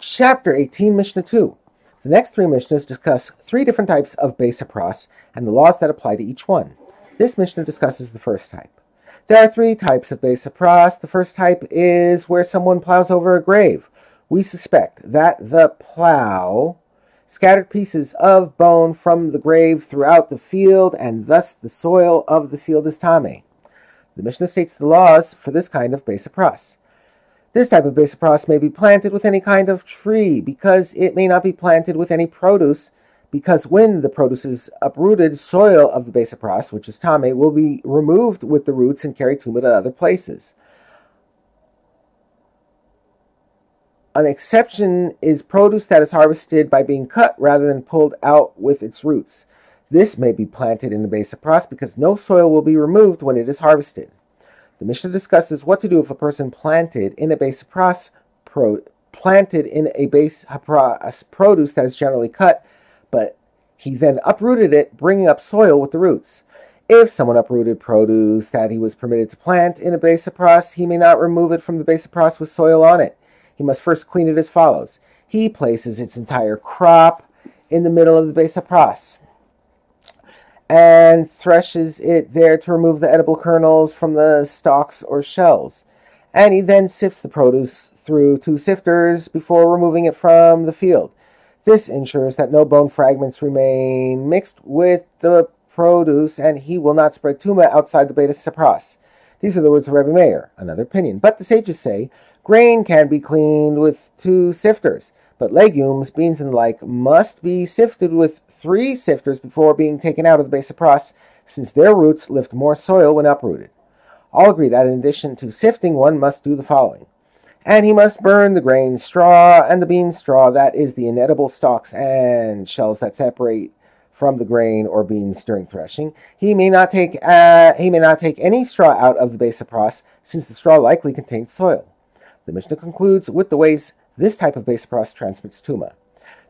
Chapter 18, Mishnah 2. The next three Mishnahs discuss three different types of Beis HaPras and the laws that apply to each one. This Mishnah discusses the first type. There are three types of Beis HaPras. The first type is where someone plows over a grave. We suspect that the plow scattered pieces of bone from the grave throughout the field, and thus the soil of the field is tameh. The Mishnah states the laws for this kind of Beis HaPras. This type of Beis HaPras may be planted with any kind of tree, because it may not be planted with any produce, because when the produce is uprooted, soil of the Beis HaPras, which is tameh, will be removed with the roots and carried to other places. An exception is produce that is harvested by being cut rather than pulled out with its roots. This may be planted in the Beis HaPras because no soil will be removed when it is harvested. The Mishnah discusses what to do if a person planted in a Beis HaPras produce that is generally cut, but he then uprooted it, bringing up soil with the roots. If someone uprooted produce that he was permitted to plant in a Beis HaPras, he may not remove it from the Beis HaPras with soil on it. He must first clean it as follows. He places its entire crop in the middle of the Beis HaPras and threshes it there to remove the edible kernels from the stalks or shells. And he then sifts the produce through 2 sifters before removing it from the field. This ensures that no bone fragments remain mixed with the produce, and he will not spread tumah outside the Beis HaPras. These are the words of Rebbe Meir, another opinion. But the sages say, grain can be cleaned with 2 sifters, but legumes, beans, and the like must be sifted with 3 sifters before being taken out of the Beis HaPras, since their roots lift more soil when uprooted. All agree that in addition to sifting, one must do the following. And he must burn the grain straw and the bean straw, that is the inedible stalks and shells that separate from the grain or beans during threshing. He may not take any straw out of the Beis HaPras, since the straw likely contains soil. The Mishnah concludes with the ways this type of Beis HaPras transmits tumah.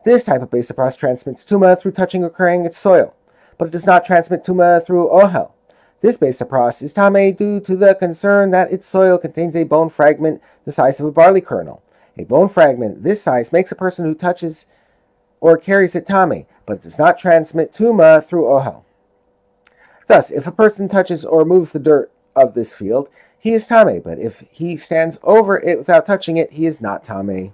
This type of Beis HaPras transmits tumah through touching or carrying its soil, but it does not transmit tumah through ohel. This Beis HaPras is tameh due to the concern that its soil contains a bone fragment the size of a barley kernel. A bone fragment this size makes a person who touches or carries it tameh, but it does not transmit tumah through ohel. Thus, if a person touches or moves the dirt of this field, he is tameh, but if he stands over it without touching it, he is not tameh.